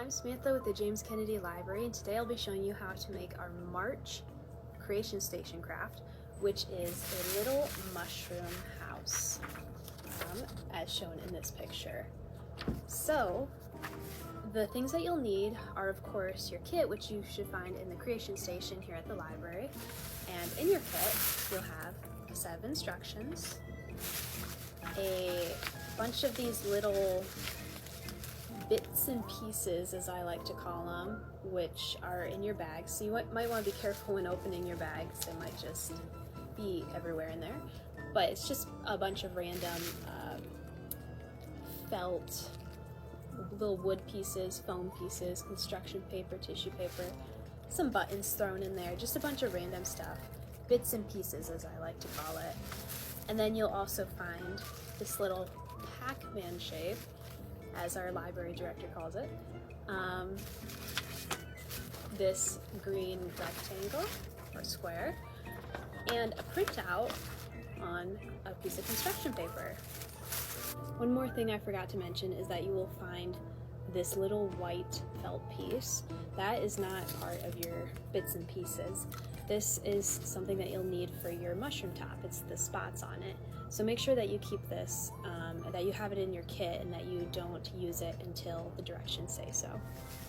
I'm Samantha with the James Kennedy Library, and today I'll be showing you how to make our March Creation Station craft, which is a little mushroom house, as shown in this picture. So, the things that you'll need are, of course, your kit, which you should find in the Creation Station here at the library. And in your kit, you'll have a set of instructions, a bunch of these little bits and pieces, as I like to call them, which are in your bag. So you might want to be careful when opening your bags. They might just be everywhere in there. But it's just a bunch of random felt, little wood pieces, foam pieces, construction paper, tissue paper, some buttons thrown in there, just a bunch of random stuff. Bits and pieces, as I like to call it. And then you'll also find this little Pac-Man shape, as our library director calls it, this green rectangle or square, and a printout on a piece of construction paper. One more thing I forgot to mention is that you will find this little white felt piece. That is not part of your bits and pieces. This is something that you'll need for your mushroom top. It's the spots on it. So make sure that you keep this, that you have it in your kit, and that you don't use it until the directions say so.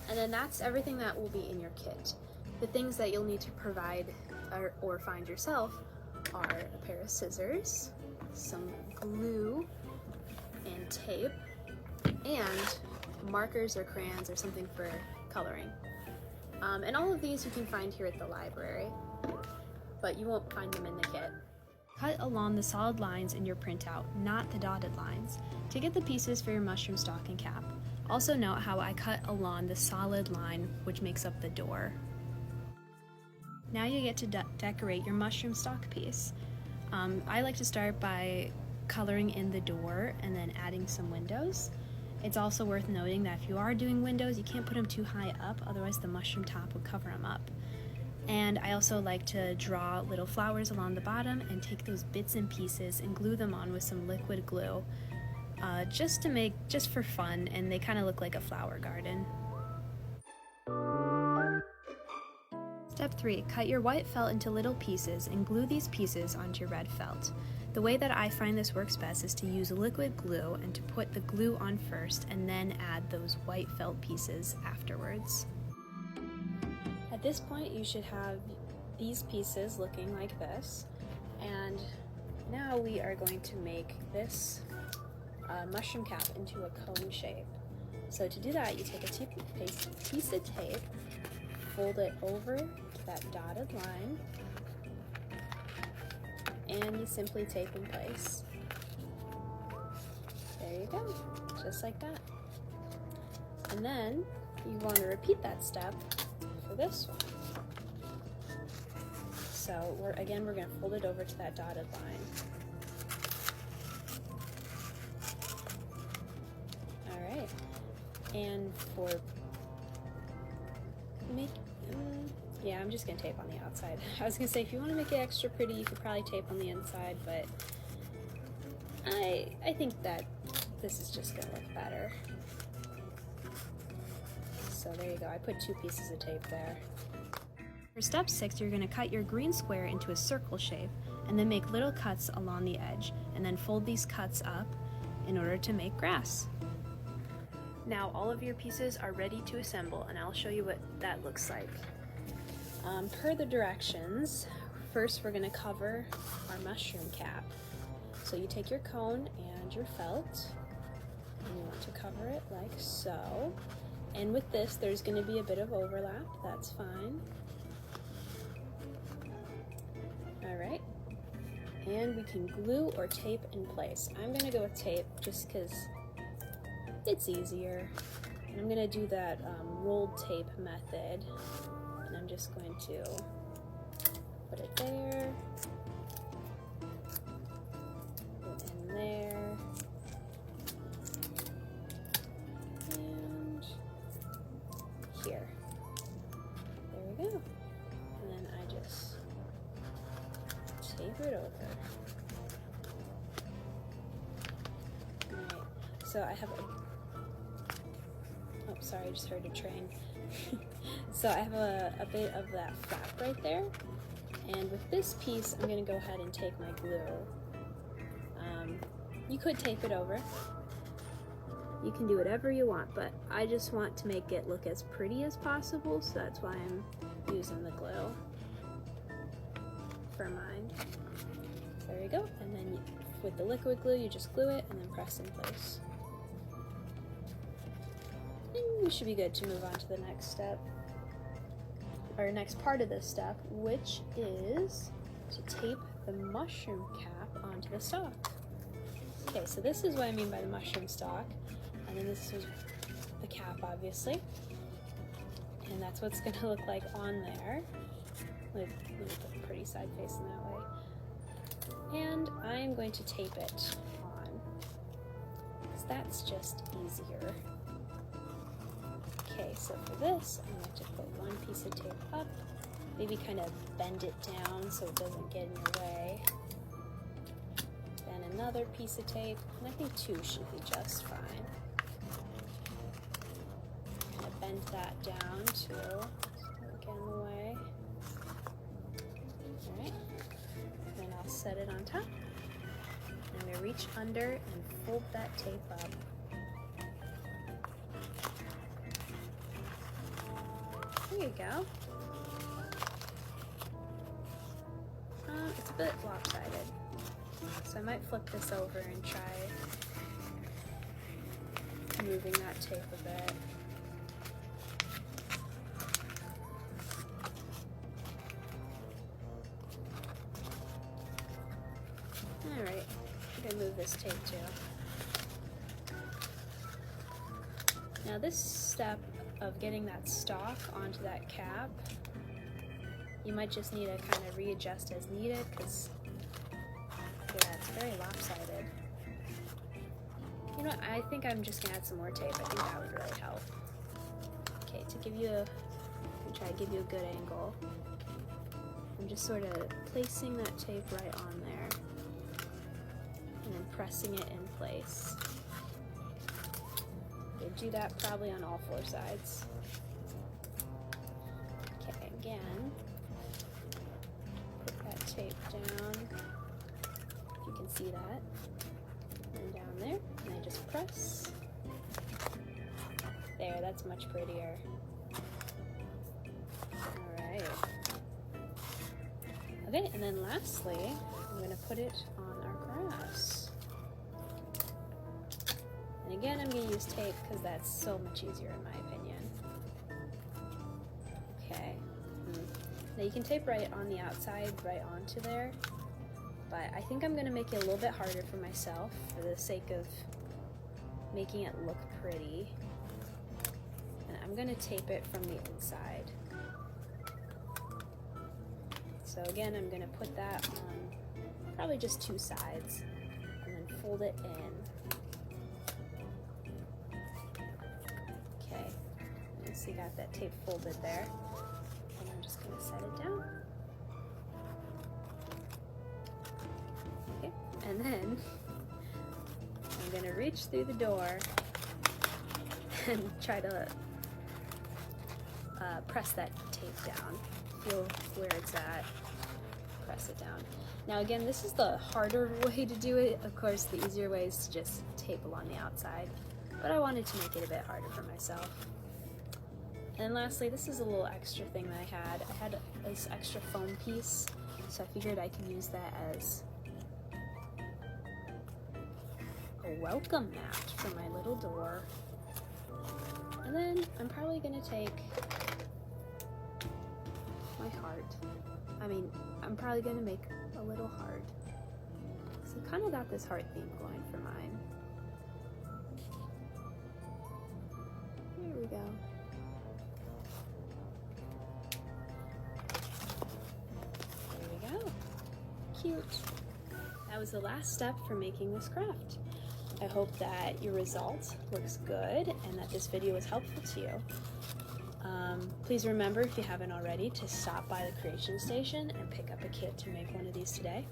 And then that's everything that will be in your kit. The things that you'll need to provide or find yourself are a pair of scissors, some glue and tape, and markers or crayons or something for coloring. And all of these you can find here at the library, but you won't find them in the kit. Cut along the solid lines in your printout, not the dotted lines, to get the pieces for your mushroom stocking cap. Also note how I cut along the solid line which makes up the door. Now you get to decorate your mushroom stock piece. I like to start by coloring in the door and then adding some windows. It's also worth noting that if you are doing windows, you can't put them too high up, otherwise the mushroom top would cover them up. And I also like to draw little flowers along the bottom and take those bits and pieces and glue them on with some liquid glue, just for fun, and they kind of look like a flower garden. Step 3, cut your white felt into little pieces and glue these pieces onto your red felt. The way that I find this works best is to use liquid glue and to put the glue on first and then add those white felt pieces afterwards. At this point you should have these pieces looking like this, and now we are going to make this mushroom cap into a cone shape. So to do that, you take a piece of tape, fold it over to that dotted line, and you simply tape in place. There you go, just like that. And then you want to repeat that step for this one. So we're going to fold it over to that dotted line. Alright, and for I'm just going to tape on the outside. I was going to say, if you want to make it extra pretty, you could probably tape on the inside, but I think that this is just going to look better. So there you go, I put 2 pieces of tape there. For step 6, you're going to cut your green square into a circle shape, and then make little cuts along the edge, and then fold these cuts up in order to make grass. Now all of your pieces are ready to assemble, and I'll show you what that looks like. Per the directions, first we're going to cover our mushroom cap. So you take your cone and your felt, and you want to cover it like so. And with this, there's going to be a bit of overlap, that's fine. Alright, and we can glue or tape in place. I'm going to go with tape just because it's easier. And I'm going to do that rolled tape method. And I'm just going to put it there, put it in there, and here. There we go. And then I just tape it over. Alright, so I have a sorry, I just heard a train. So I have a bit of that flap right there, and with this piece I'm going to go ahead and take my glue. You could tape it over. You can do whatever you want, but I just want to make it look as pretty as possible, so that's why I'm using the glue for mine. So there you go, and then with the liquid glue you just glue it and then press in place. And you should be good to move on to the next step, or next part of this step, which is to tape the mushroom cap onto the stalk. Okay, so this is what I mean by the mushroom stalk, and then this is the cap, obviously, and that's what's going to look like on there. Let me put a pretty side facing that way, and I'm going to tape it on, because that's just easier. Okay, so for this, I'm going to put one piece of tape up, maybe kind of bend it down so it doesn't get in your way. Then another piece of tape, and I think two should be just fine. Kind of bend that down too, so it doesn't get in the way. Alright, then I'll set it on top. I'm going to reach under and fold that tape up. There you go. It's a bit lopsided, so I might flip this over and try moving that tape a bit. Alright, I'm gonna move this tape too. Now this step of getting that stalk onto that cap, you might just need to kind of readjust as needed, because yeah, it's very lopsided. You know what, I think I'm just gonna add some more tape. I think that would really help. Okay, to give you try to give you a good angle, I'm just sort of placing that tape right on there and then pressing it in place. Okay, do that probably on all four sides. Okay, again, put that tape down, if you can see that, and down there, and I just press. There, that's much prettier. Alright. Okay, and then lastly, I'm going to put it on our grass. And again, I'm going to use tape because that's so much easier in my opinion. Okay. Now you can tape right on the outside, right onto there, but I think I'm going to make it a little bit harder for myself for the sake of making it look pretty. And I'm going to tape it from the inside. So again, I'm going to put that on probably just two sides and then fold it in. Okay, so you got that tape folded there. And I'm just going to set it down. Okay, and then I'm going to reach through the door and try to press that tape down. Feel where it's at, press it down. Now again, this is the harder way to do it. Of course, the easier way is to just tape along the outside, but I wanted to make it a bit harder for myself. And lastly, this is a little extra thing that I had. I had this extra foam piece, so I figured I could use that as a welcome mat for my little door. And then I'm probably gonna take my heart. I mean, I'm probably gonna make a little heart. So I kind of got this heart theme going for mine. There we go. There we go. Cute. That was the last step for making this craft. I hope that your result looks good and that this video was helpful to you. Please remember, if you haven't already, to stop by the Creation Station and pick up a kit to make one of these today,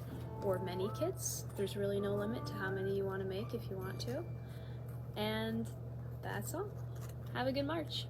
or many kits. There's really no limit to how many you want to make if you want to. And that's all. Have a good March.